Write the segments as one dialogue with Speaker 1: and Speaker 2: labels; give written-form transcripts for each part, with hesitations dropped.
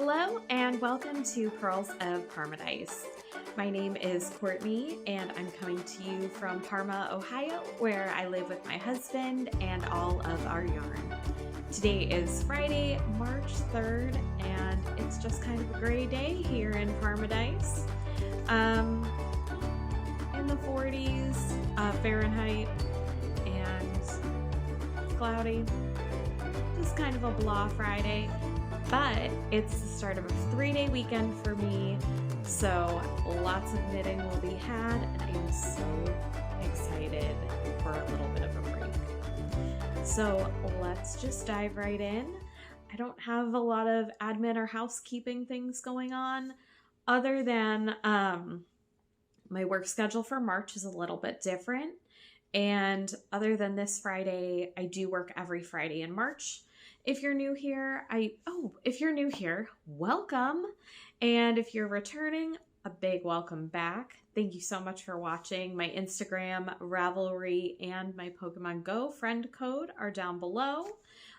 Speaker 1: Hello and welcome to Pearls of Paradise. My name is Courtney and I'm coming to you from Parma, Ohio, where I live with my husband and all of our yarn. Today is Friday, March 3rd, and it's just kind of a gray day here in Paradise. In the 40s Fahrenheit, and it's cloudy. Just kind of a blah Friday. But it's the start of a 3-day weekend for me, so lots of knitting will be had, and I am so excited for a little bit of a break. So let's just dive right in. I don't have a lot of admin or housekeeping things going on, other than my work schedule for March is a little bit different, and other than this Friday, I do work every Friday in March. If you're new here, welcome. And if you're returning, a big welcome back. Thank you so much for watching. My Instagram, Ravelry, and my Pokemon Go friend code are down below.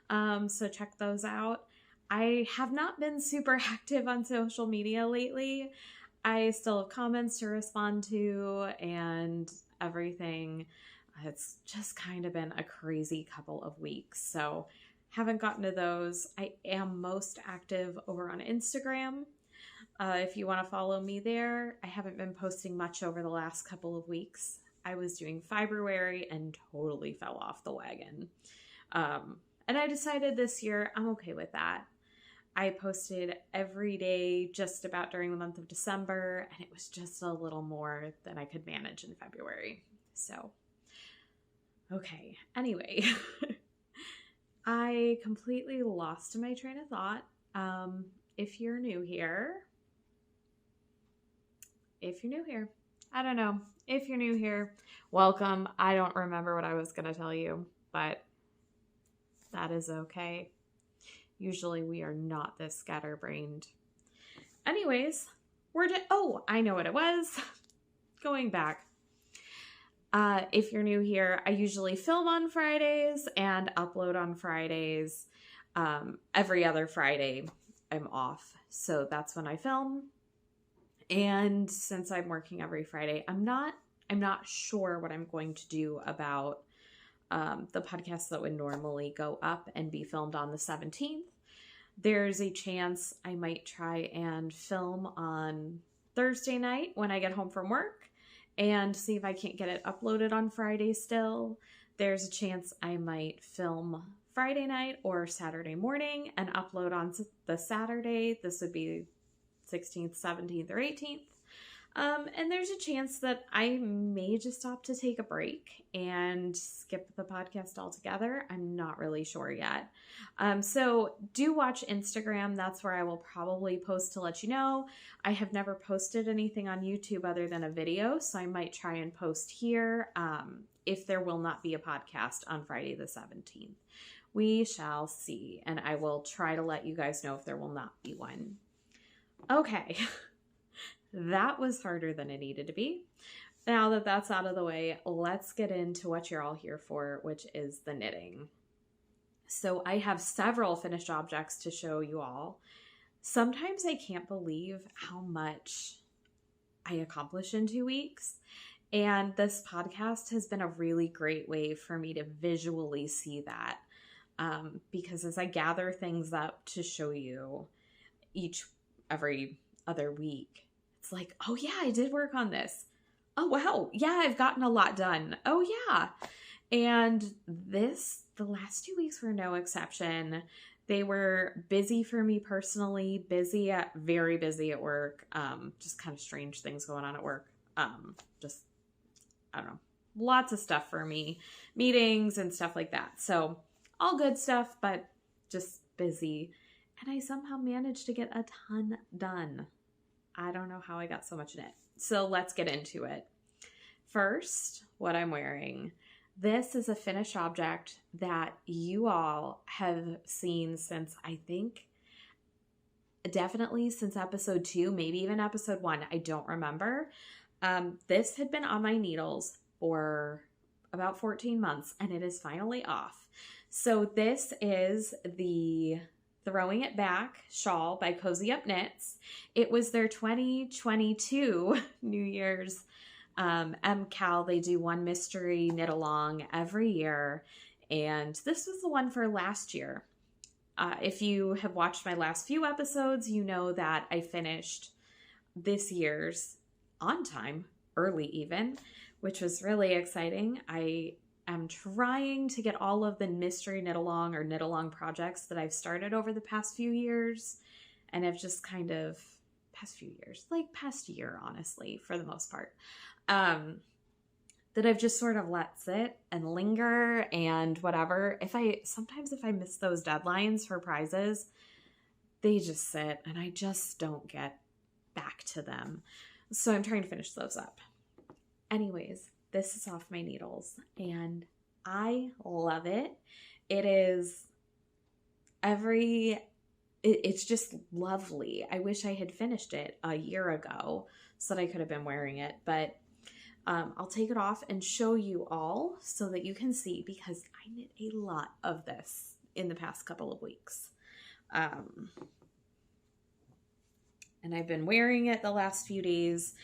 Speaker 1: So check those out. I have not been super active on social media lately. I still have comments to respond to and everything. It's just kind of been a crazy couple of weeks. So haven't gotten to those. I am most active over on Instagram. If you want to follow me there, I haven't been posting much over the last couple of weeks. I was doing February and totally fell off the wagon. And I decided this year I'm okay with that. I posted every day just about during the month of December, and it was just a little more than I could manage in February. So, okay. Anyway. I completely lost my train of thought. If you're new here, I don't know. If you're new here, welcome. I don't remember what I was going to tell you, but that is okay. Usually we are not this scatterbrained. Anyways, I know what it was. Going back. If you're new here, I usually film on Fridays and upload on Fridays. Every other Friday I'm off, so that's when I film. And since I'm working every Friday, I'm not sure what I'm going to do about the podcast that would normally go up and be filmed on the 17th. There's a chance I might try and film on Thursday night when I get home from work, and see if I can't get it uploaded on Friday still. There's a chance I might film Friday night or Saturday morning and upload on the Saturday. This would be 16th, 17th, or 18th. And there's a chance that I may just opt to take a break and skip the podcast altogether. I'm not really sure yet. So do watch Instagram. That's where I will probably post to let you know. I have never posted anything on YouTube other than a video, so I might try and post here if there will not be a podcast on Friday the 17th. We shall see, and I will try to let you guys know if there will not be one. Okay. That was harder than it needed to be. Now that that's out of the way, let's get into what you're all here for, which is the knitting. So I have several finished objects to show you all. Sometimes I can't believe how much I accomplish in 2 weeks. And this podcast has been a really great way for me to visually see that. Because as I gather things up to show you every other week, it's like, oh yeah, I did work on this. Oh wow, yeah, I've gotten a lot done. Oh yeah. And the last 2 weeks were no exception. They were busy for me personally, very busy at work. Just kind of strange things going on at work. I don't know, lots of stuff for me, meetings and stuff like that. So all good stuff, but just busy. And I somehow managed to get a ton done. I don't know how I got so much in it. So let's get into it. First, what I'm wearing. This is a finished object that you all have seen since, I think, definitely since episode 2, maybe even episode 1. I don't remember. This had been on my needles for about 14 months, and it is finally off. So this is the Throwing It Back shawl by Cozy Up Knits. It was their 2022 New Year's MKAL. They do one mystery knit along every year, and this was the one for last year. If you have watched my last few episodes, you know that I finished this year's on time, early even, which was really exciting. I am trying to get all of the mystery knit along or knit along projects that I've started over the past few years, and I've just kind of past year, honestly, for the most part, that I've just sort of let sit and linger and whatever. Sometimes if I miss those deadlines for prizes, they just sit and I just don't get back to them. So I'm trying to finish those up. Anyways, this is off my needles and I love it. It's just lovely. I wish I had finished it a year ago so that I could have been wearing it, but I'll take it off and show you all so that you can see, because I knit a lot of this in the past couple of weeks. And I've been wearing it the last few days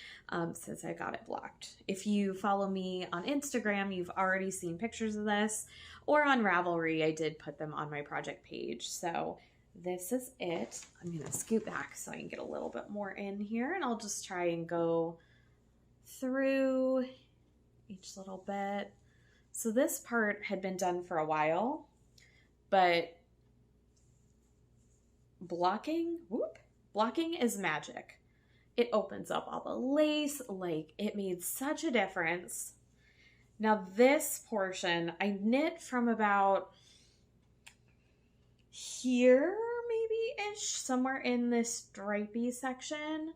Speaker 1: since I got it blocked. If you follow me on Instagram, you've already seen pictures of this, or on Ravelry, I did put them on my project page. So this is it. I'm going to scoot back so I can get a little bit more in here, and I'll just try and go through each little bit. So this part had been done for a while, but blocking is magic. It opens up all the lace, like it made such a difference. Now this portion, I knit from about here, maybe-ish, somewhere in this stripy section.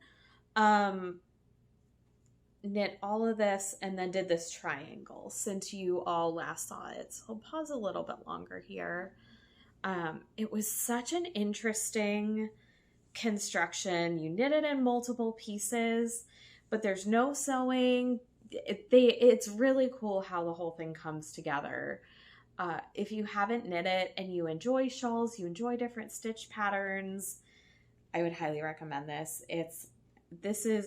Speaker 1: Knit all of this and then did this triangle since you all last saw it. So I'll pause a little bit longer here. It was such an interesting construction. You knit it in multiple pieces, but there's no sewing. It's really cool how the whole thing comes together. If you haven't knit it and you enjoy shawls, you enjoy different stitch patterns, I would highly recommend this.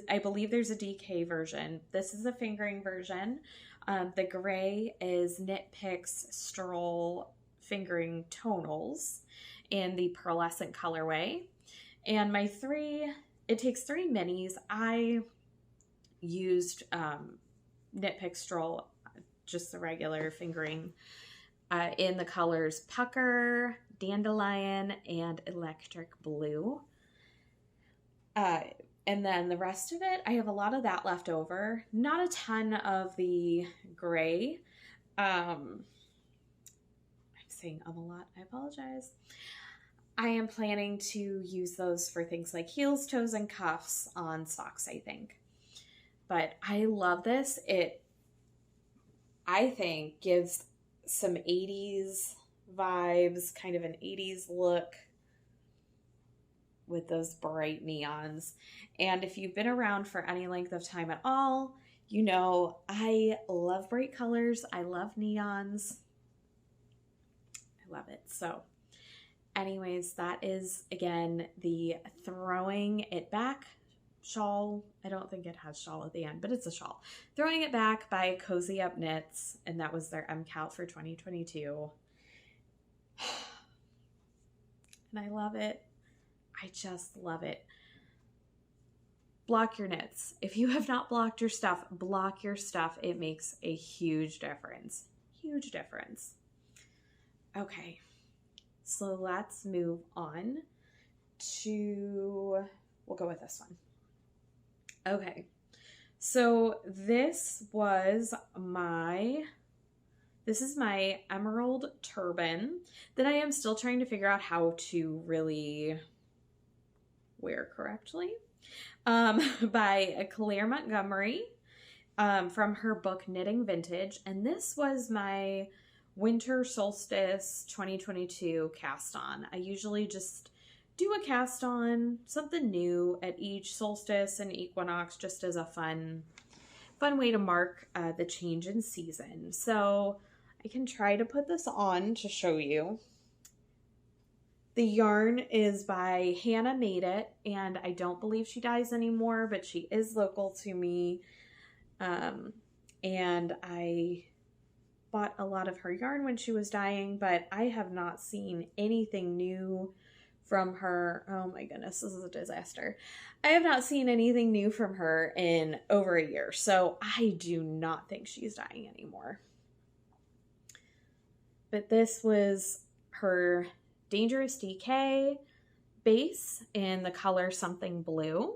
Speaker 1: I believe there's a DK version. This is a fingering version. The gray is Knit Picks Stroll fingering tonals in the Pearlescent colorway. And it takes 3 minis. I used Knit Picks Stroll, just the regular fingering, in the colors Pucker, Dandelion, and Electric Blue. And then the rest of it, I have a lot of that left over. Not a ton of the gray. I'm saying a lot. I apologize. I am planning to use those for things like heels, toes, and cuffs on socks, I think. But I love this. It, I think, gives some 80s vibes, kind of an 80s look with those bright neons. And if you've been around for any length of time at all, you know I love bright colors. I love neons. I love it. So anyways, that is, again, the Throwing It Back shawl. I don't think it has shawl at the end, but it's a shawl. Throwing It Back by Cozy Up Knits, and that was their MKAL for 2022. And I love it. I just love it. Block your knits. If you have not blocked your stuff, block your stuff. It makes a huge difference. Huge difference. Okay, so let's move on to, we'll go with this one. Okay, so this is my emerald turban that I am still trying to figure out how to really wear correctly, by Claire Montgomerie, from her book Knitting Vintage. And this was my winter solstice 2022 cast on. I usually just do a cast on, something new at each solstice and equinox, just as a fun way to mark the change in season. So I can try to put this on to show you. The yarn is by HanaMadeIt, and I don't believe she dyes anymore, but she is local to me. And I bought a lot of her yarn when she was dyeing, but I have not seen anything new from her. Oh my goodness, this is a disaster. I have not seen anything new from her in over a year, so I do not think she's dyeing anymore. But this was her Dangerous DK base in the color something blue.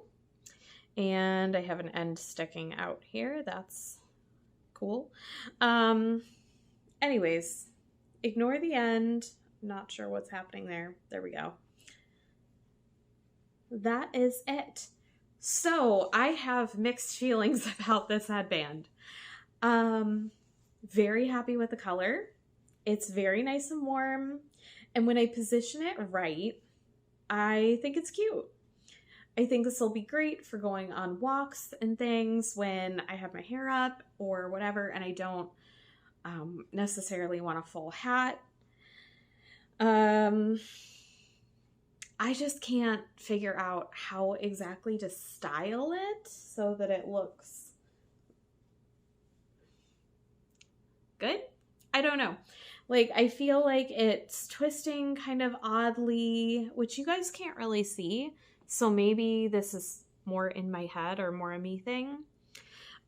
Speaker 1: And I have an end sticking out here. That's cool. Anyways, ignore the end. Not sure what's happening there. There we go. That is it. So I have mixed feelings about this headband. Very happy with the color. It's very nice and warm. And when I position it right, I think it's cute. I think this will be great for going on walks and things when I have my hair up or whatever, and I don't necessarily want a full hat. I just can't figure out how exactly to style it so that it looks good. I don't know. Like, I feel like it's twisting kind of oddly, which you guys can't really see. So maybe this is more in my head or more a me thing.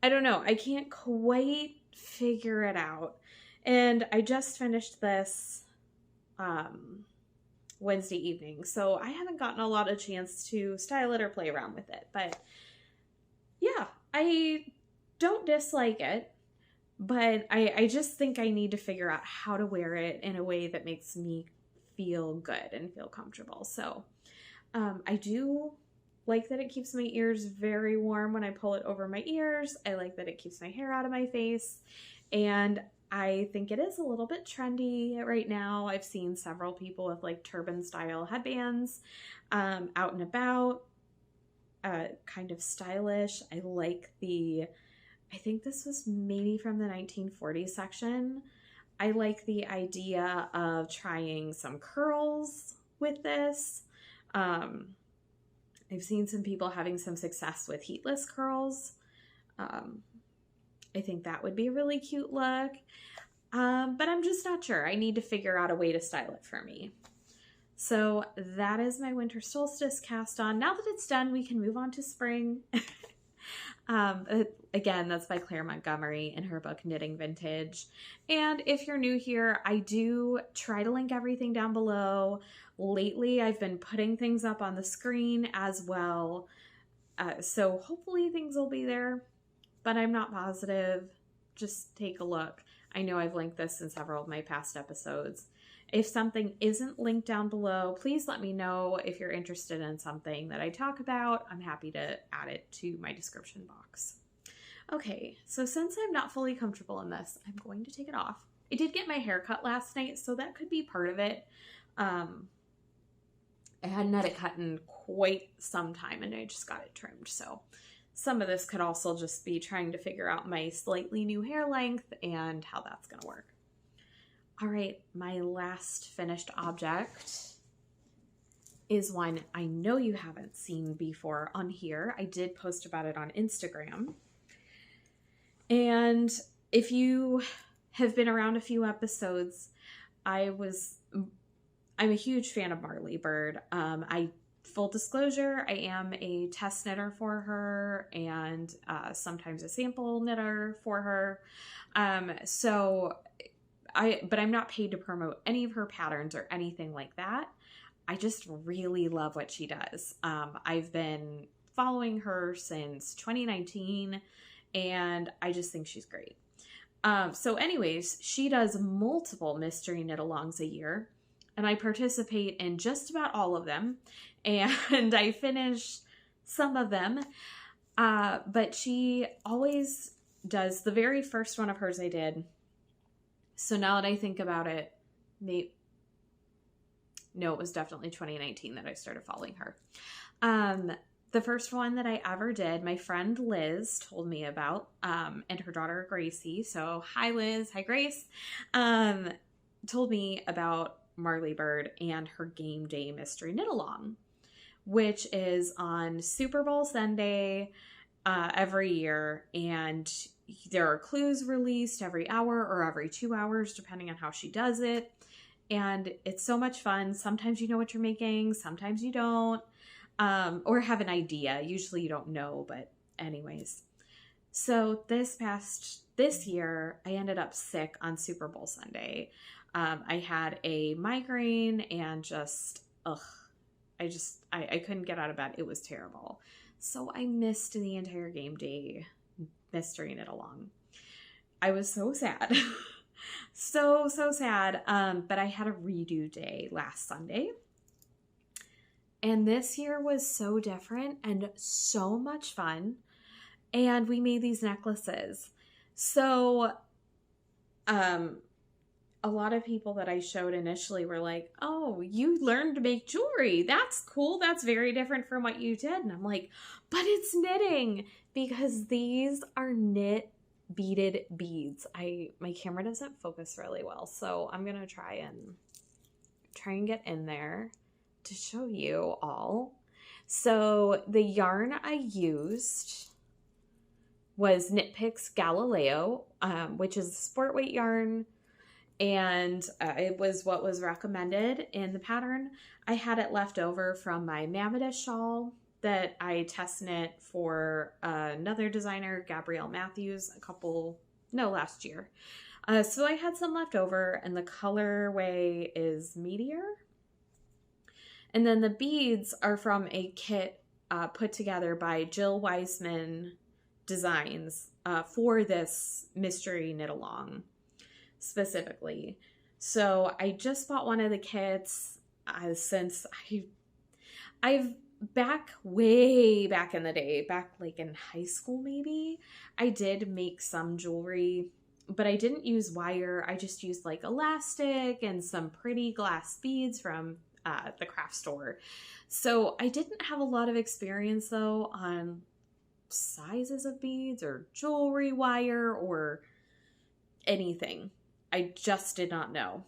Speaker 1: I don't know. I can't quite figure it out. And I just finished this Wednesday evening, so I haven't gotten a lot of chance to style it or play around with it. But yeah, I don't dislike it. But I just think I need to figure out how to wear it in a way that makes me feel good and feel comfortable. So I do like that it keeps my ears very warm when I pull it over my ears. I like that it keeps my hair out of my face. And I think it is a little bit trendy right now. I've seen several people with like turban style headbands out and about, kind of stylish. I like I think this was maybe from the 1940s section. I like the idea of trying some curls with this. I've seen some people having some success with heatless curls. I think that would be a really cute look. But I'm just not sure. I need to figure out a way to style it for me. So that is my winter solstice cast on. Now that it's done, we can move on to spring. Again, that's by Claire Montgomerie in her book Knitting Vintage. And if you're new here, I do try to link everything down below. Lately, I've been putting things up on the screen as well. So hopefully things will be there, but I'm not positive. Just take a look. I know I've linked this in several of my past episodes. If something isn't linked down below, please let me know if you're interested in something that I talk about. I'm happy to add it to my description box. Okay, so since I'm not fully comfortable in this, I'm going to take it off. I did get my hair cut last night, so that could be part of it. I hadn't had it cut in quite some time, and I just got it trimmed, so some of this could also just be trying to figure out my slightly new hair length and how that's going to work. All right, my last finished object is one I know you haven't seen before on here. I did post about it on Instagram. And if you have been around a few episodes, I'm a huge fan of Marley Bird. Full disclosure, I am a test knitter for her and sometimes a sample knitter for her. But I'm not paid to promote any of her patterns or anything like that. I just really love what she does. I've been following her since 2019, and I just think she's great. So anyways, she does multiple mystery knit-alongs a year, and I participate in just about all of them, and I finish some of them. But she always does, the very first one of hers I did, so now that I think about it, it was definitely 2019 that I started following her. The first one that I ever did, my friend Liz told me about, and her daughter Gracie. So hi Liz, hi Grace. Told me about Marley Bird and her Game Day Mystery Knit Along, which is on Super Bowl Sunday every year. And there are clues released every hour or every 2 hours, depending on how she does it. And it's so much fun. Sometimes you know what you're making, sometimes you don't, or have an idea. Usually you don't know, but anyways. So this year, I ended up sick on Super Bowl Sunday. I had a migraine and just, I couldn't get out of bed. It was terrible. So I missed the entire Game Day Mystery Knit Along. I was so sad. so sad. But I had a redo day last Sunday. And this year was so different and so much fun. And we made these necklaces. So, a lot of people that I showed initially were like, oh, you learned to make jewelry. That's cool. That's very different from what you did. And I'm like, but it's knitting, because these are knit beaded beads. My camera doesn't focus really well, so I'm going to try and get in there to show you all. So the yarn I used was Knit Picks Galileo, which is a sport weight yarn. And it was what was recommended in the pattern. I had it left over from my Mammatus shawl that I test knit for another designer, Gabrielle Matthews, last year. So I had some left over, and the colorway is Meteor. And then the beads are from a kit put together by Jill Wiseman Designs for this mystery knit along specifically. So I just bought one of the kits since I've way back in the day, back like in high school maybe, I did make some jewelry, but I didn't use wire. I just used like elastic and some pretty glass beads from the craft store. So I didn't have a lot of experience though on sizes of beads or jewelry wire or anything. I just did not know.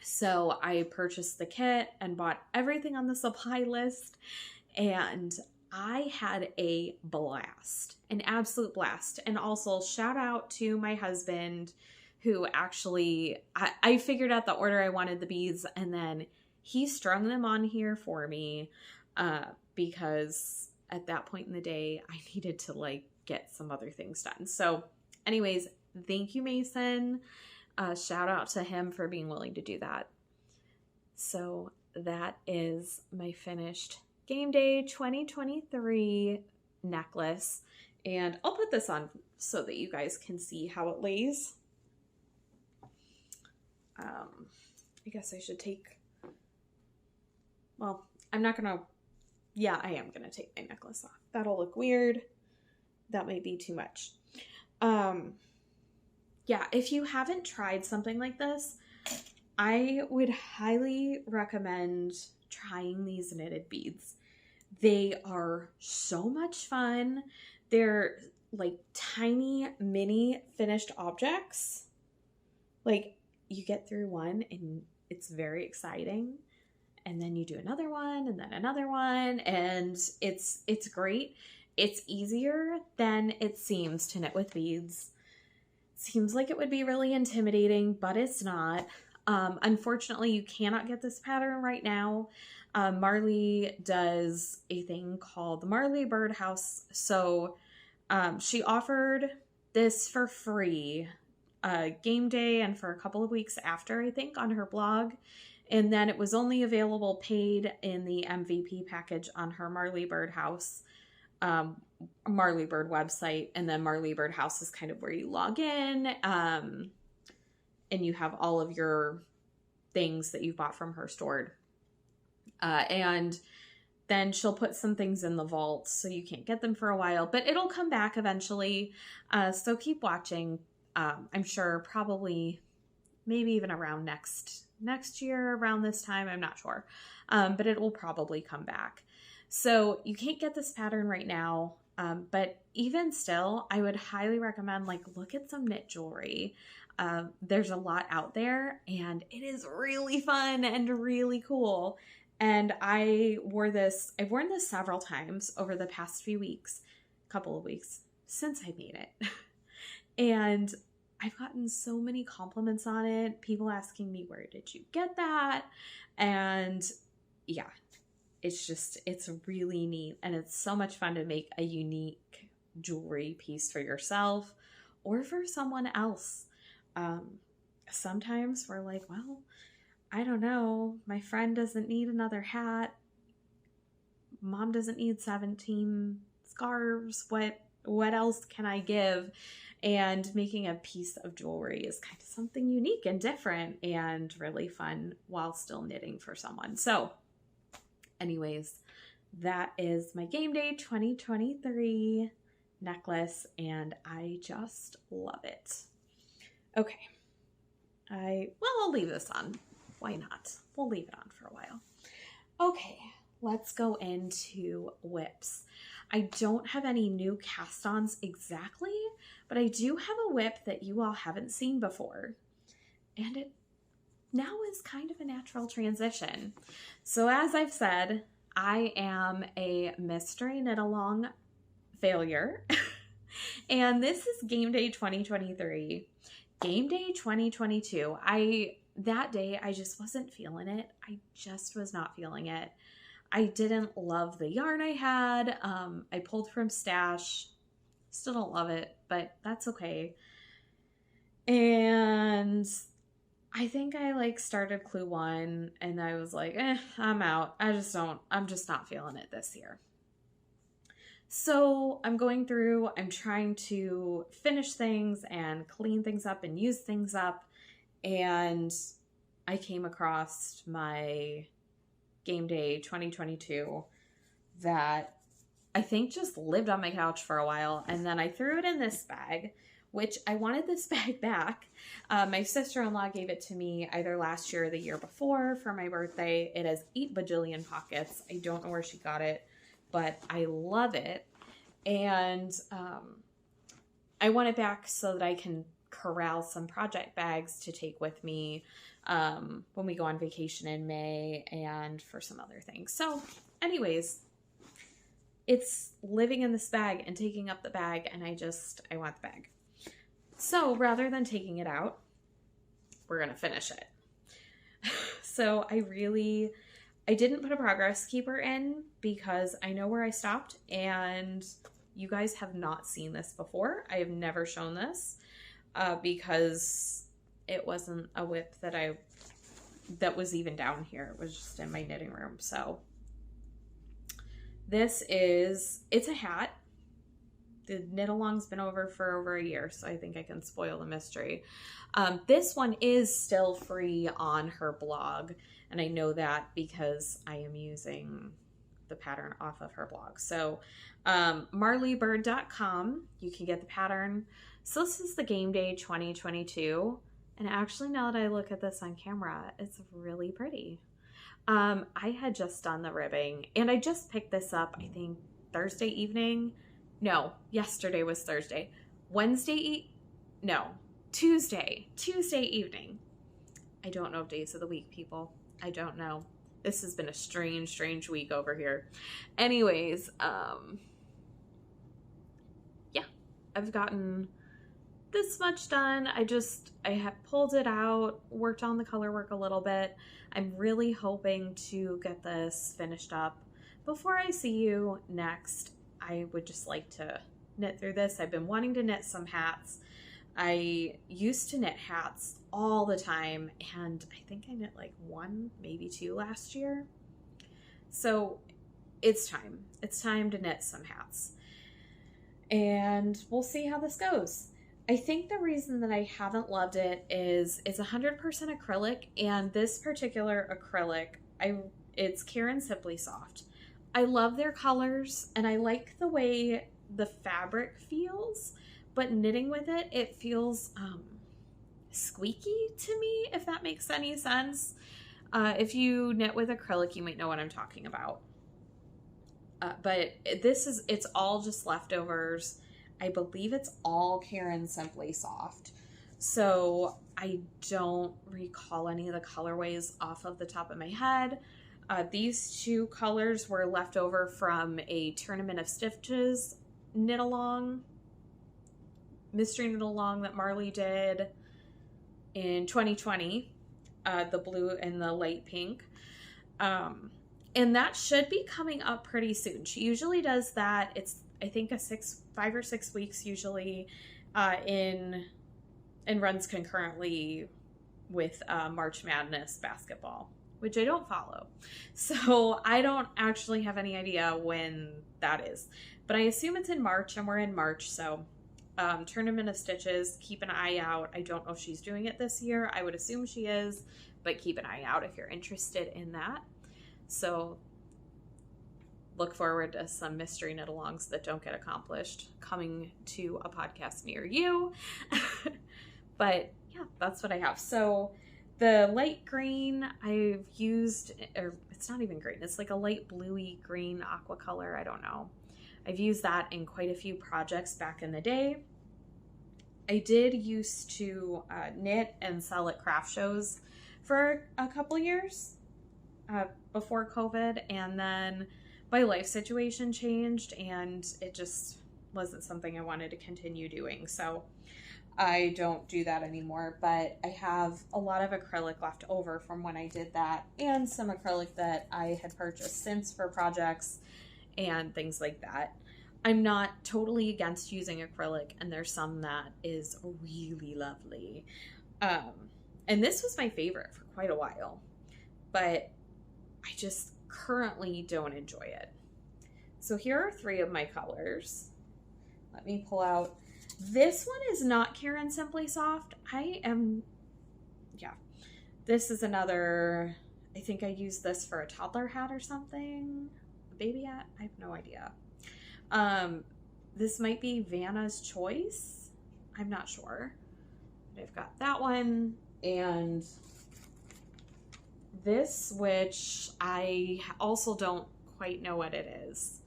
Speaker 1: So I purchased the kit and bought everything on the supply list, and I had a blast, an absolute blast. And also shout out to my husband, who actually, I figured out the order I wanted the beads, and then he strung them on here for me because at that point in the day, I needed to like get some other things done. So anyways, thank you, Mason. Shout out to him for being willing to do that. So that is my finished Game Day 2023 necklace. And I'll put this on so that you guys can see how it lays. I guess I should take, well, I'm not going to, yeah, I am going to take my necklace off. That'll look weird. That might be too much. Yeah, if you haven't tried something like this, I would highly recommend trying these knitted beads. They are so much fun. They're like tiny mini finished objects. Like you get through one and it's very exciting. And then you do another one and then another one. And it's great. It's easier than it seems to knit with beads. Seems like it would be really intimidating, but it's not. Unfortunately, you cannot get this pattern right now. Marley does a thing called the Marley Bird House. So she offered this for free Game Day and for a couple of weeks after, I think, on her blog. And then it was only available paid in the MVP package on her Marley Bird House. Marley Bird website, and then Marley Bird House is kind of where you log in, and you have all of your things that you've bought from her stored. And then she'll put some things in the vault, so you can't get them for a while, but it'll come back eventually. So keep watching. I'm sure probably maybe even around next year, around this time, I'm not sure. But it will probably come back. So you can't get this pattern right now, but even still, I would highly recommend, like, look at some knit jewelry. there's a lot out there, and it is really fun and really cool. And I've worn this several times over the past couple of weeks since I made it. And I've gotten so many compliments on it. People asking me, where did you get that? And yeah, it's really neat. And it's so much fun to make a unique jewelry piece for yourself or for someone else. Sometimes we're like, well, I don't know. My friend doesn't need another hat. Mom doesn't need 17 scarves. What else can I give? And making a piece of jewelry is kind of something unique and different and really fun while still knitting for someone. So anyways, that is my Game Day 2023 necklace, and I just love it. Okay. I'll leave this on. Why not? We'll leave it on for a while. Okay, let's go into whips. I don't have any new cast-ons exactly, but I do have a whip that you all haven't seen before. And it now is kind of a natural transition. So as I've said, I am a mystery knit-along failure. And this is Game Day 2023. Game Day 2022. That day, I just wasn't feeling it. I just was not feeling it. I didn't love the yarn I had. I pulled from stash. Still don't love it, but that's okay. And I think I started Clue 1 and I was like, I'm out. I'm just not feeling it this year. So I'm going through, I'm trying to finish things and clean things up and use things up. And I came across my Game Day 2022 that I think just lived on my couch for a while. And then I threw it in this bag, which I wanted this bag back. My sister-in-law gave it to me either last year or the year before for my birthday. It has 8 bajillion pockets. I don't know where she got it, but I love it. And I want it back so that I can corral some project bags to take with me when we go on vacation in May and for some other things. So anyways, it's living in this bag and taking up the bag, and I want the bag. So rather than taking it out, we're going to finish it. So I didn't put a progress keeper in because I know where I stopped, and you guys have not seen this before. I have never shown this because it wasn't a whip that was even down here. It was just in my knitting room. So it's a hat. The knit along's been over for over a year, so I think I can spoil the mystery. This one is still free on her blog, and I know that because I am using the pattern off of her blog. So marleybird.com, you can get the pattern. So this is the Game Day 2022, and actually now that I look at this on camera, it's really pretty. I had just done the ribbing, and I just picked this up, I think Thursday evening. No, yesterday was Thursday. Tuesday evening. I don't know days of the week, people. I don't know. This has been a strange week over here. Anyways, yeah, I've gotten this much done. I have pulled it out, worked on the color work a little bit. I'm really hoping to get this finished up before I see you next. I would just like to knit through this. I've been wanting to knit some hats. I used to knit hats all the time, and I think I knit like 1, maybe 2 last year. So it's time. It's time to knit some hats. And we'll see how this goes. I think the reason that I haven't loved it is it's 100% acrylic, and this particular acrylic, it's Karen Simply Soft. I love their colors, and I like the way the fabric feels, but knitting with it, it feels squeaky to me, if that makes any sense. If you knit with acrylic, you might know what I'm talking about. But it's all just leftovers. I believe it's all Karen Simply Soft. So I don't recall any of the colorways off of the top of my head. These two colors were left over from a Tournament of Stitches knit along, mystery knit along that Marley did in 2020, the blue and the light pink. And that should be coming up pretty soon. She usually does that. It's, I think, 5 or 6 weeks usually, and runs concurrently with March Madness basketball, which I don't follow. So I don't actually have any idea when that is. But I assume it's in March, and we're in March. So Tournament of Stitches, keep an eye out. I don't know if she's doing it this year. I would assume she is, but keep an eye out if you're interested in that. So look forward to some mystery knit-alongs that don't get accomplished coming to a podcast near you. But yeah, that's what I have. So the light green I've used, or it's not even green, it's like a light bluey green aqua color. I don't know. I've used that in quite a few projects back in the day. I did used to knit and sell at craft shows for a couple years before COVID, and then my life situation changed and it just wasn't something I wanted to continue doing. So I don't do that anymore, but I have a lot of acrylic left over from when I did that, and some acrylic that I had purchased since for projects and things like that. I'm not totally against using acrylic, and there's some that is really lovely. And this was my favorite for quite a while, but I just currently don't enjoy it. So here are 3 of my colors. Let me pull out. This one is not Karen Simply Soft. This is another, I think I used this for a toddler hat or something. A baby hat? I have no idea. This might be Vanna's Choice. I'm not sure. But I've got that one, and this, which I also don't quite know what it is.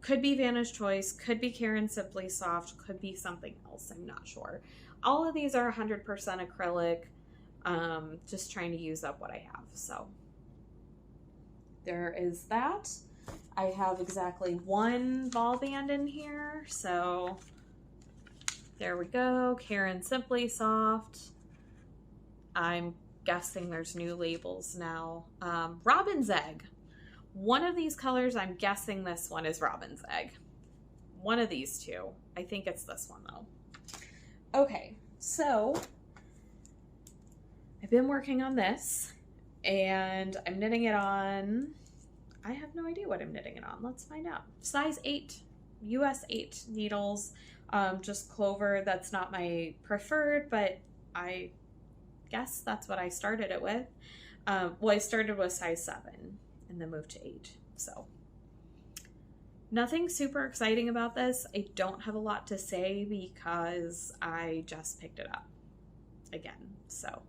Speaker 1: Could be Vanna's Choice, could be Karen Simply Soft, could be something else. I'm not sure. All of these are 100% acrylic. Just trying to use up what I have. So there is that. I have exactly 1 ball band in here. So there we go. Karen Simply Soft. I'm guessing there's new labels now. Robin's Egg. One of these colors, I'm guessing this one is Robin's Egg. One of these 2. I think it's this one though. Okay, so I've been working on this and I'm knitting it on, I have no idea what I'm knitting it on. Let's find out. Size 8, US 8 needles, just clover. That's not my preferred, but I guess that's what I started it with. Well, I started with size 7 and then moved to 8. So nothing super exciting about this. I don't have a lot to say because I just picked it up again. So,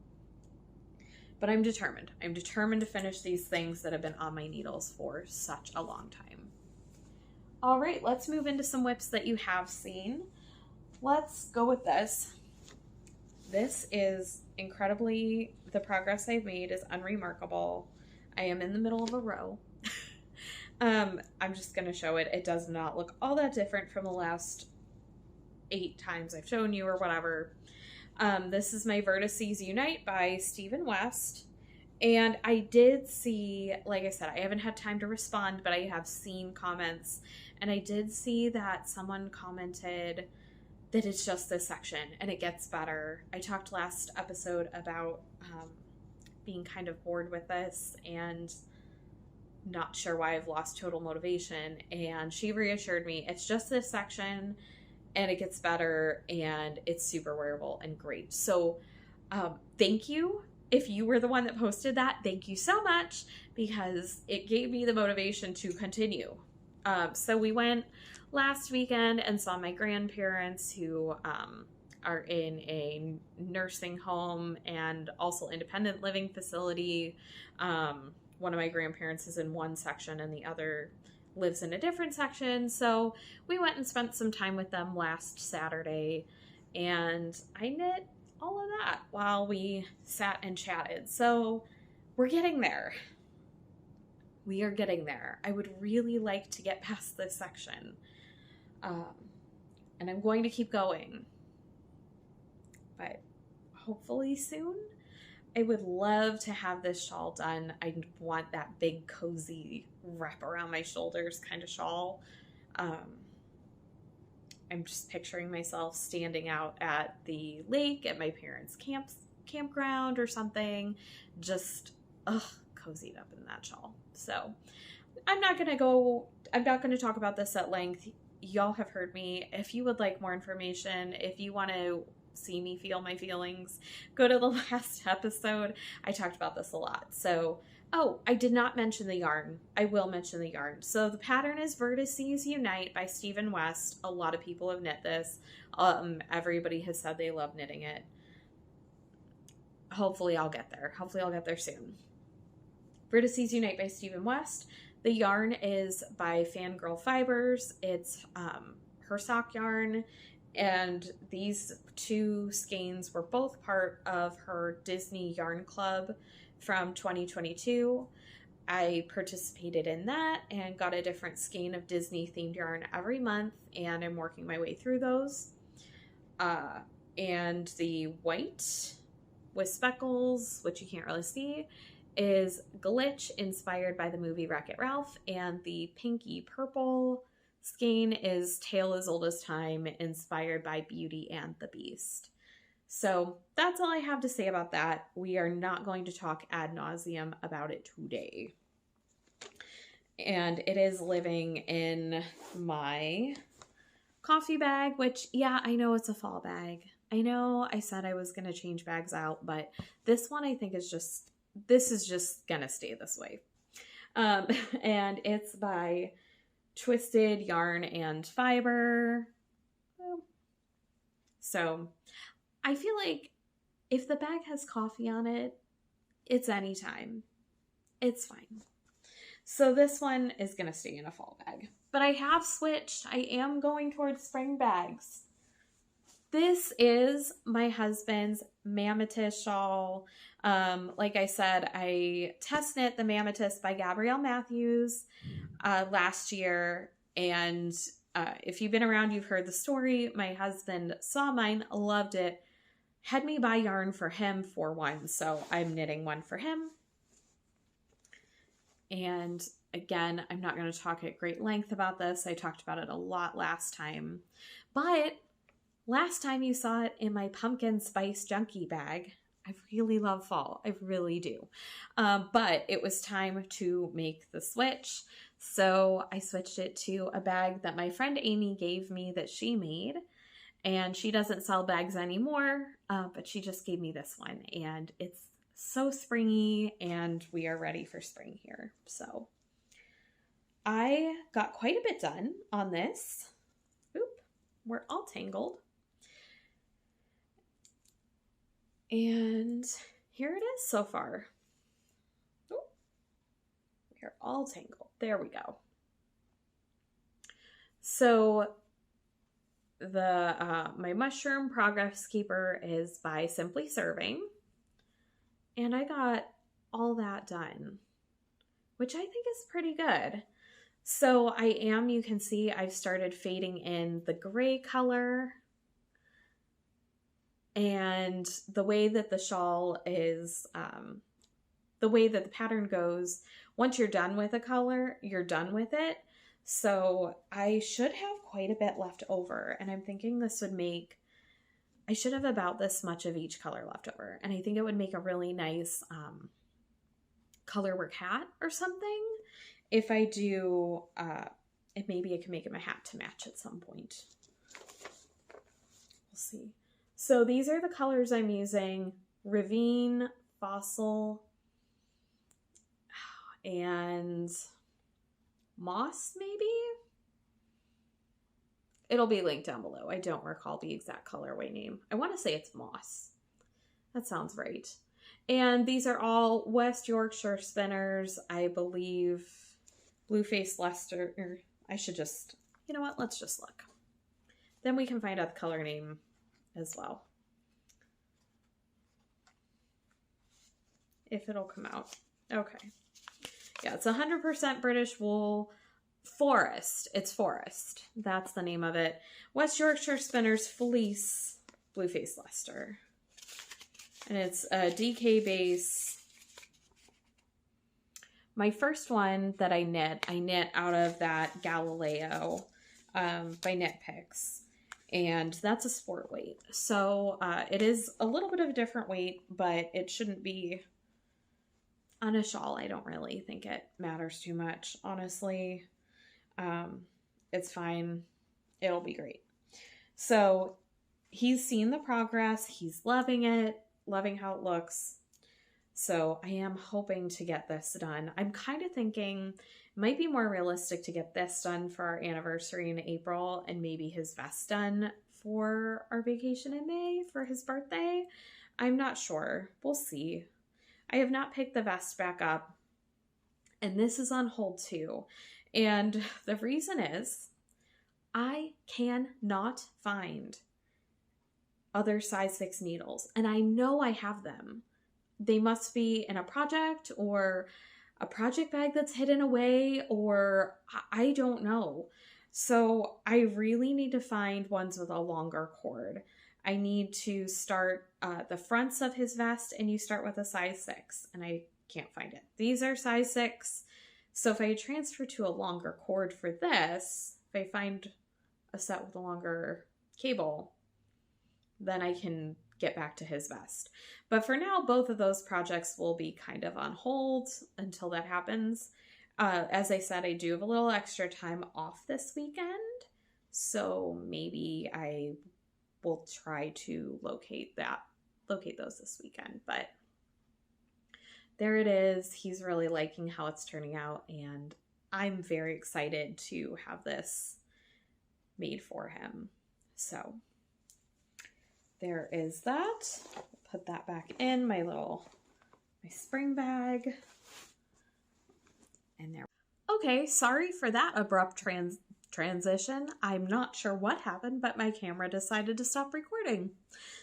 Speaker 1: but I'm determined. I'm determined to finish these things that have been on my needles for such a long time. All right, let's move into some whips that you have seen. Let's go with this. This is incredibly, the progress I've made is unremarkable. I am in the middle of a row. I'm just going to show it. It does not look all that different from the last 8 times I've shown you or whatever. This is my Vertices Unite by Stephen West. And I did see, like I said, I haven't had time to respond, but I have seen comments. And I did see that someone commented that it's just this section and it gets better. I talked last episode about being kind of bored with this and not sure why I've lost total motivation. And she reassured me it's just this section and it gets better and it's super wearable and great. So thank you. If you were the one that posted that, thank you so much because it gave me the motivation to continue. So we went last weekend and saw my grandparents who are in a nursing home and also independent living facility. One of my grandparents is in one section and the other lives in a different section. So we went and spent some time with them last Saturday and I knit all of that while we sat and chatted. So we're getting there. We are getting there. I would really like to get past this section. And I'm going to keep going. But hopefully soon. I would love to have this shawl done. I want that big cozy wrap around my shoulders kind of shawl. I'm just picturing myself standing out at the lake at my parents' campground or something, just cozied up in that shawl. So I'm not going to talk about this at length. Y'all have heard me. If you would like more information, if you want to see me feel my feelings, go to the last episode. I talked about this a lot. So, I did not mention the yarn. I will mention the yarn. So the pattern is Vertices Unite by Stephen West. A lot of people have knit this. Everybody has said they love knitting it. Hopefully I'll get there. Hopefully I'll get there soon. Vertices Unite by Stephen West. The yarn is by Fangirl Fibers. It's her sock yarn. And these two skeins were both part of her Disney Yarn Club from 2022. I participated in that and got a different skein of Disney themed yarn every month, and I'm working my way through those. And the white with speckles, which you can't really see, is Glitch, inspired by the movie Wreck-It Ralph, and the pinky purple skein is Tale as Old as Time, inspired by Beauty and the Beast. So that's all I have to say about that. We are not going to talk ad nauseum about it today. And it is living in my coffee bag, which, yeah, I know it's a fall bag. I know I said I was going to change bags out, but this one I think is just, this is just going to stay this way. And it's by Twisted Yarn and Fiber. So I feel like if the bag has coffee on it, it's anytime. It's fine. So this one is going to stay in a fall bag. But I have switched. I am going towards spring bags. This is my husband's Mammatus shawl. Like I said, I test knit the Mammatus by Gabrielle Matthews last year. And if you've been around, you've heard the story. My husband saw mine, loved it, had me buy yarn for him for one. So I'm knitting one for him. And again, I'm not going to talk at great length about this. I talked about it a lot last time. But last time you saw it in my pumpkin spice junkie bag. I really love fall. I really do. But it was time to make the switch. So I switched it to a bag that my friend Amy gave me that she made. And she doesn't sell bags anymore, but she just gave me this one. And it's so springy, and we are ready for spring here. So I got quite a bit done on this. Oop, we're all tangled. And here it is so far. Oop, we're all tangled. There we go. So the my Mushroom Progress Keeper is by Simply Serving. And I got all that done, which I think is pretty good. So you can see I've started fading in the gray color. And the way that the shawl is, the way that the pattern goes, once you're done with a color, you're done with it. So I should have quite a bit left over. And I'm thinking this would make, I should have about this much of each color left over. And I think it would make a really nice colorwork hat or something. If I do, maybe I can make it my hat to match at some point. We'll see. So these are the colors I'm using: Ravine, Fossil, and Moss, maybe? It'll be linked down below. I don't recall the exact colorway name. I want to say it's Moss. That sounds right. And these are all West Yorkshire spinners, I believe. Blueface Leicester. I should just, you know what? Let's just look. Then we can find out the color name as well. if it'll come out. Okay. Yeah, it's 100% British wool. Forest. It's Forest. That's the name of it. West Yorkshire Spinners Fleece Blueface Leicester. And it's a DK base. My first one that I knit out of that Galileo by Knit Picks. And that's a sport weight. So it is a little bit of a different weight, but it shouldn't be on a shawl. I don't really think it matters too much, honestly. It's fine. It'll be great. So he's seen the progress. He's loving it, loving how it looks. So I am hoping to get this done. I'm kind of thinking it might be more realistic to get this done for our anniversary in April and maybe his vest done for our vacation in May for his birthday. I'm not sure. We'll see. I have not picked the vest back up, and this is on hold too. And the reason is I cannot find other size 6 needles, and I know I have them. They must be in a project or a project bag that's hidden away, or I don't know. So I really need to find ones with a longer cord. I need to start the fronts of his vest, and you start with a size 6, and I can't find it. These are size 6. So if I transfer to a longer cord for this, if I find a set with a longer cable, then I can get back to his vest. But for now, both of those projects will be kind of on hold until that happens. As I said, I do have a little extra time off this weekend, so maybe I will try to locate those this weekend. But there it is. He's really liking how it's turning out, and I'm very excited to have this made for him. So there is that. Put that back in my spring bag. And there. Okay, sorry for that abrupt transition. I'm not sure what happened, but my camera decided to stop recording.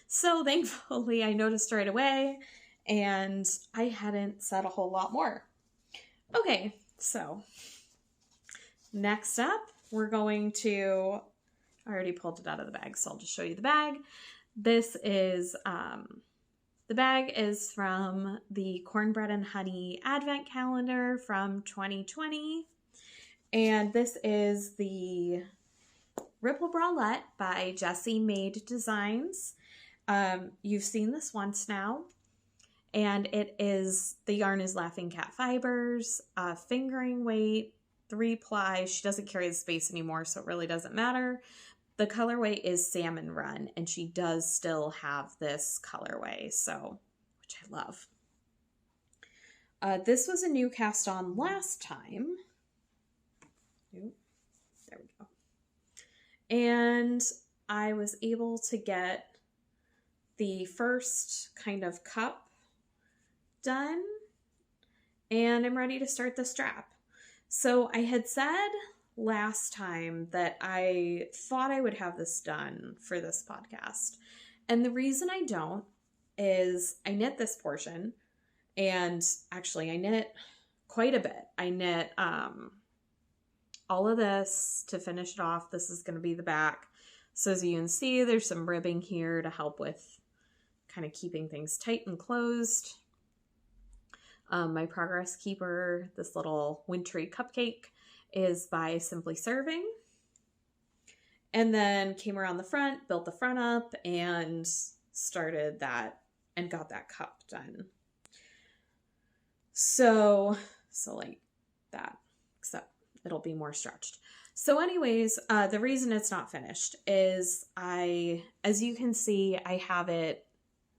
Speaker 1: So thankfully I noticed right away, and I hadn't said a whole lot more. Okay, so next up, we're going to, I already pulled it out of the bag, so I'll just show you the bag. This is, the bag is from the Cornbread and Honey Advent Calendar from 2020. And this is the Ripple Bralette by Jessie Made Designs. You've seen this once now. And it is, the yarn is Laughing Cat Fibers, fingering weight, 3-ply. She doesn't carry the space anymore, so it really doesn't matter. The colorway is Salmon Run, and she does still have this colorway, so, which I love. This was a new cast on last time. Ooh, there we go. And I was able to get the first kind of cup done, and I'm ready to start the strap. So I had said last time that I thought I would have this done for this podcast. And the reason I don't is I knit this portion, and actually I knit quite a bit. I knit all of this to finish it off. This is going to be the back. So as you can see, there's some ribbing here to help with kind of keeping things tight and closed. My progress keeper, this little wintry cupcake, is by Simply Serving. And then came around the front, built the front up, and started that and got that cup done. So like that, except it'll be more stretched. So anyways, the reason it's not finished is as you can see, I have it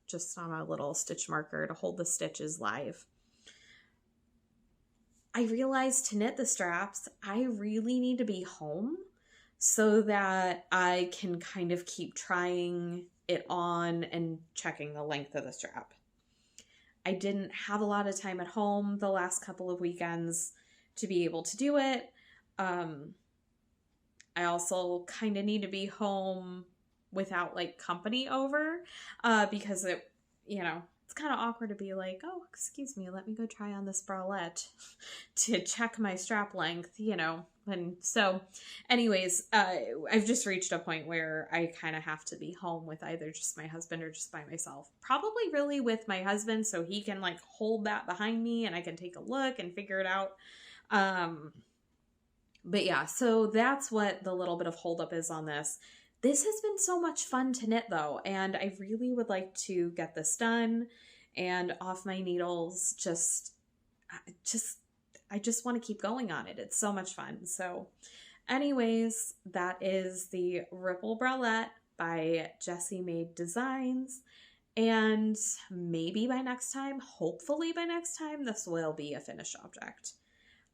Speaker 1: just on a little stitch marker to hold the stitches live. I realized to knit the straps, I really need to be home so that I can kind of keep trying it on and checking the length of the strap. I didn't have a lot of time at home the last couple of weekends to be able to do it. I also kind of need to be home without like company over because it, it's kind of awkward to be like, oh, excuse me, let me go try on this bralette to check my strap length, you know. And so anyways, I've just reached a point where I kind of have to be home with either just my husband or just by myself. Probably really with my husband, so he can like hold that behind me and I can take a look and figure it out. But yeah, so that's what the little bit of holdup is on this. This has been so much fun to knit though, and I really would like to get this done and off my needles. I just want to keep going on it. It's so much fun. So anyways, that is the Ripple Bralette by Jessie Made Designs. And maybe by next time, hopefully by next time, this will be a finished object.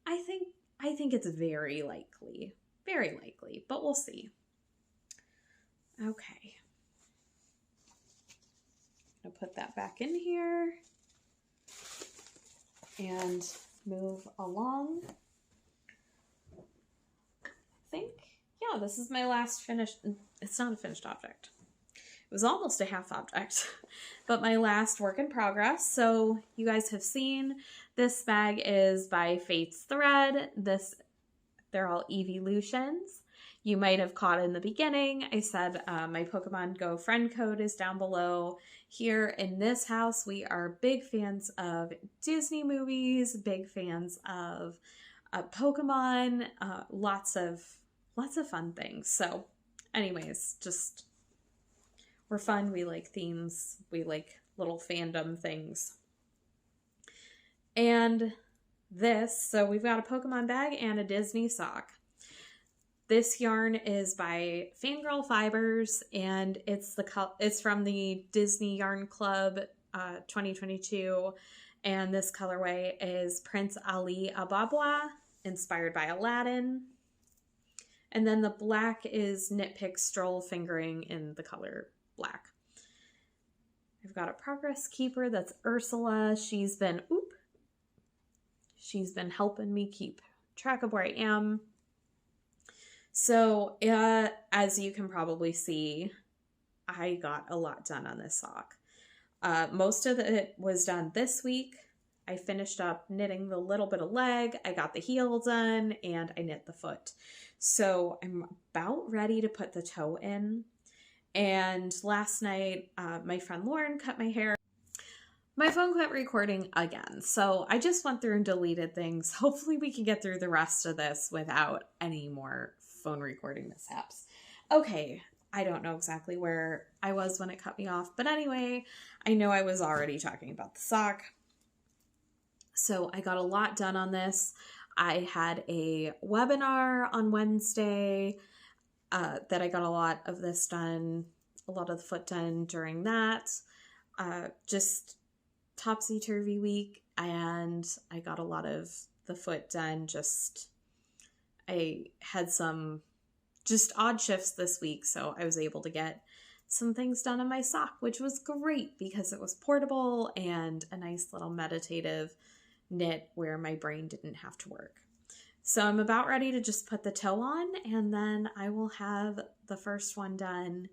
Speaker 1: I think it's very likely, but we'll see. Okay. I'll put that back in here and move along. I think, yeah, this is my last finished, it's not a finished object. It was almost a half object, but my last work in progress. So you guys have seen this bag is by Fate's Thread. They're all Evolutions. You might have caught in the beginning, I said my Pokemon Go friend code is down below. Here in this house, we are big fans of Disney movies, big fans of Pokemon, lots of fun things. So anyways, just we're fun. We like themes. We like little fandom things. And this, so we've got a Pokemon bag and a Disney sock. This yarn is by Fangirl Fibers, and it's from the Disney Yarn Club 2022, and this colorway is Prince Ali Ababwa, inspired by Aladdin. And then the black is Knit Pick Stroll fingering in the color black. I've got a progress keeper, that's Ursula. She's been helping me keep track of where I am. So, as you can probably see, I got a lot done on this sock. Most of it was done this week. I finished up knitting the little bit of leg, I got the heel done, and I knit the foot. So I'm about ready to put the toe in. And last night, my friend Lauren cut my hair. My phone quit recording again, so I just went through and deleted things. Hopefully we can get through the rest of this without any more phone recording mishaps. Okay, I don't know exactly where I was when it cut me off, but anyway, I know I was already talking about the sock. So I got a lot done on this. I had a webinar on Wednesday that I got a lot of this done, a lot of the foot done during that. Just topsy-turvy week, and I got a lot of the foot done. I had some just odd shifts this week, so I was able to get some things done on my sock, which was great because it was portable and a nice little meditative knit where my brain didn't have to work. So I'm about ready to just put the toe on, and then I will have the first one done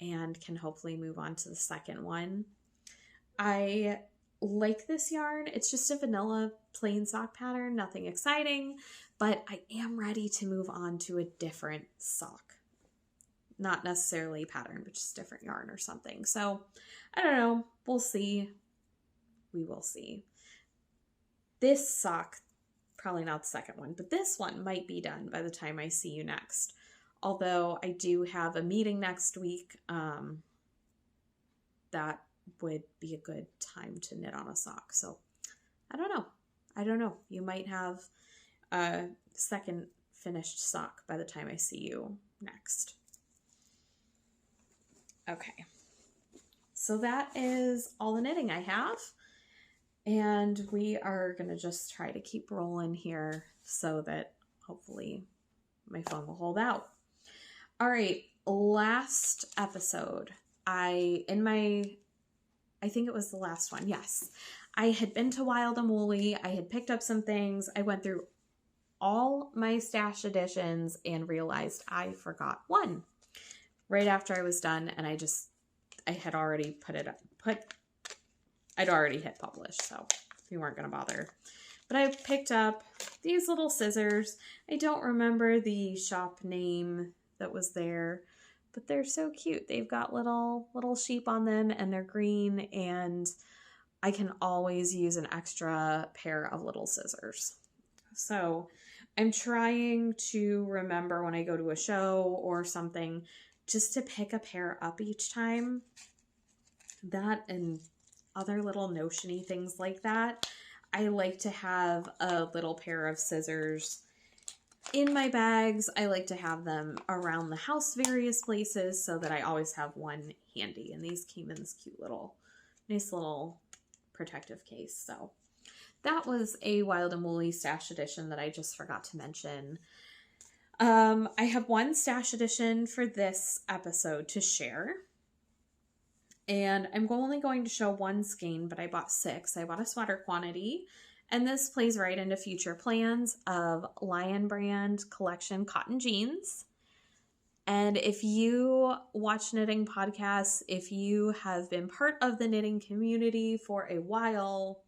Speaker 1: and can hopefully move on to the second one. I like this yarn. It's just a vanilla plain sock pattern, nothing exciting, but I am ready to move on to a different sock. Not necessarily pattern, but just different yarn or something. So I don't know. We'll see. We will see. This sock, probably not the second one, but this one might be done by the time I see you next. Although I do have a meeting next week, that would be a good time to knit on a sock. So I don't know. You might have a second finished sock by the time I see you next. Okay. So that is all the knitting I have. And we are going to just try to keep rolling here so that hopefully my phone will hold out. All right. Last episode, I think it was the last one. Yes. I had been to Wild and Woolly. I had picked up some things. I went through all my stash editions and realized I forgot one right after I was done. And I had already I'd already hit publish, so we weren't going to bother. But I picked up these little scissors. I don't remember the shop name that was there, but they're so cute. They've got little sheep on them, and they're green, and I can always use an extra pair of little scissors. So I'm trying to remember when I go to a show or something just to pick a pair up each time. That and other little notion-y things like that. I like to have a little pair of scissors in my bags. I like to have them around the house various places so that I always have one handy. And these came in this cute little, nice little protective case. So that was a Wild and Woolly stash edition that I just forgot to mention. I have one stash edition for this episode to share. And I'm only going to show one skein, but I bought 6. I bought a sweater quantity. And this plays right into future plans of Lion Brand Collection cotton jeans. And if you watch knitting podcasts, if you have been part of the knitting community for a while,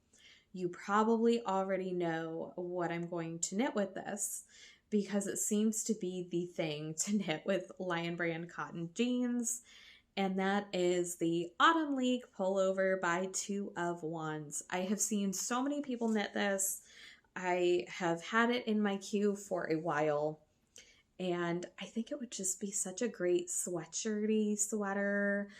Speaker 1: you probably already know what I'm going to knit with this, because it seems to be the thing to knit with Lion Brand cotton jeans. And that is the Autumn League pullover by 2 of Wands. I have seen so many people knit this. I have had it in my queue for a while. And I think it would just be such a great sweatshirty sweater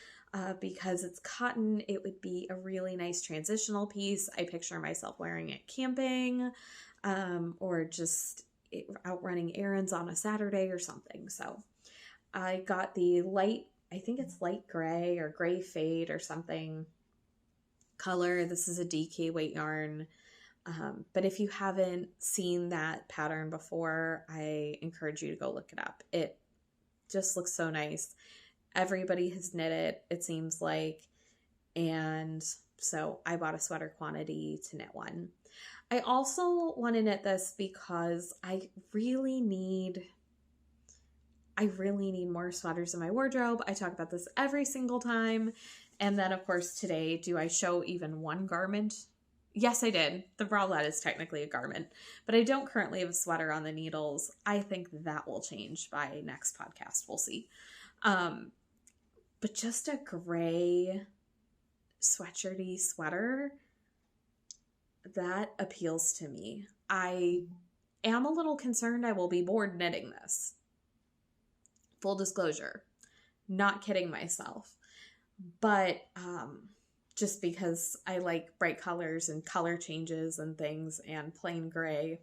Speaker 1: because it's cotton. It would be a really nice transitional piece. I picture myself wearing it camping or just out running errands on a Saturday or something. So I got the light, I think it's light gray or gray fade or something color. This is a DK weight yarn. But if you haven't seen that pattern before, I encourage you to go look it up. It just looks so nice. Everybody has knit it, it seems like. And so I bought a sweater quantity to knit one. I also want to knit this because I really need more sweaters in my wardrobe. I talk about this every single time. And then, of course, today, do I show even one garment? Yes, I did. The bralette is technically a garment, but I don't currently have a sweater on the needles. I think that will change by next podcast. We'll see. But just a gray sweatshirty sweater, that appeals to me. I am a little concerned I will be bored knitting this. Full disclosure, not kidding myself, but just because I like bright colors and color changes and things and plain gray.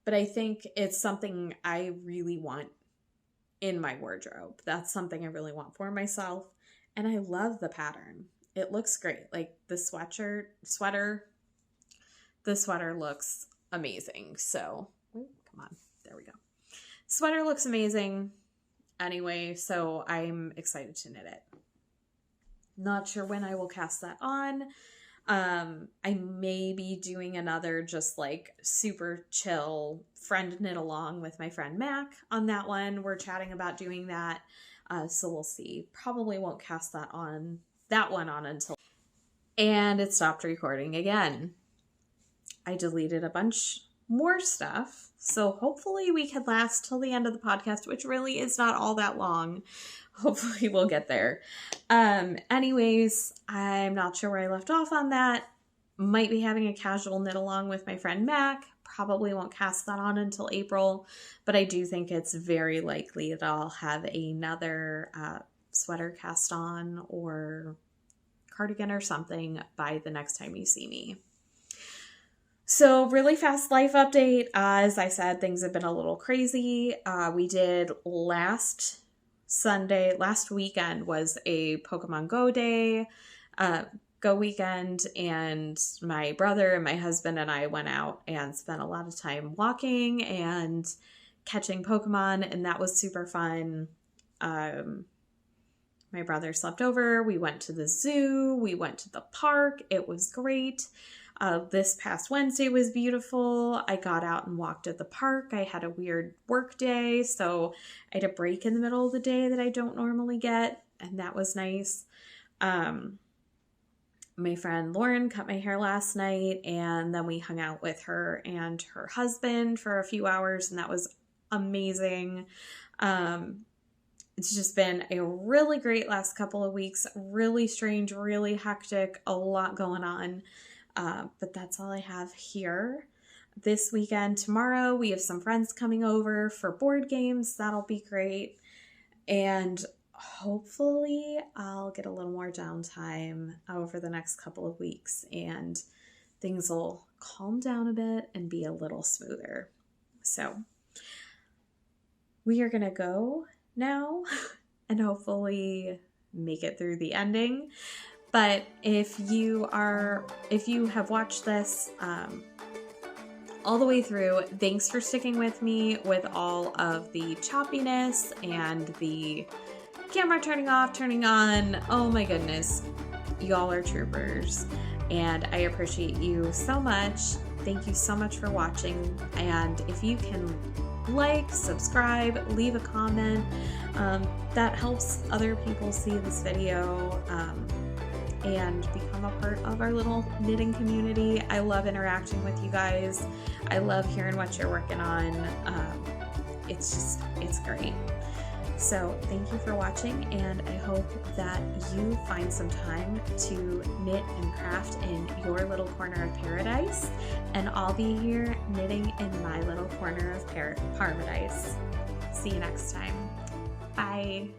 Speaker 1: But I think it's something I really want in my wardrobe. That's something I really want for myself. And I love the pattern. It looks great. Like the sweater looks amazing. So, come on, there we go. Sweater looks amazing. Anyway, so I'm excited to knit it. Not sure when I will cast that on. I may be doing another just like super chill friend knit along with my friend Mac on that one. We're chatting about doing that. So we'll see. Probably won't cast that one on until... And it stopped recording again. I deleted a bunch more stuff. So hopefully we could last till the end of the podcast, which really is not all that long. Hopefully we'll get there. Anyways, I'm not sure where I left off on that. Might be having a casual knit along with my friend Mac. Probably won't cast that on until April, but I do think it's very likely that I'll have another sweater cast on or cardigan or something by the next time you see me. So really fast life update. As I said, things have been a little crazy. We did last weekend was a Pokemon Go day, Go weekend, and my brother and my husband and I went out and spent a lot of time walking and catching Pokemon, and that was super fun. My brother slept over. We went to the zoo. We went to the park. It was great. This past Wednesday was beautiful. I got out and walked at the park. I had a weird work day, so I had a break in the middle of the day that I don't normally get, and that was nice. My friend Lauren cut my hair last night, and then we hung out with her and her husband for a few hours, and that was amazing. It's just been a really great last couple of weeks, really strange, really hectic, a lot going on. But that's all I have here. This weekend, tomorrow, we have some friends coming over for board games. That'll be great. And hopefully I'll get a little more downtime over the next couple of weeks and things will calm down a bit and be a little smoother. So we are going to go now and hopefully make it through the ending. But if you have watched this all the way through, thanks for sticking with me with all of the choppiness and the camera turning off, turning on. Oh my goodness, y'all are troopers, and I appreciate you so much. Thank you so much for watching, and if you can like, subscribe, leave a comment, that helps other people see this video and become a part of our little knitting community. I love interacting with you guys. I love hearing what you're working on. It's great. So thank you for watching, and I hope that you find some time to knit and craft in your little corner of paradise, and I'll be here knitting in my little corner of paradise. See you next time. Bye.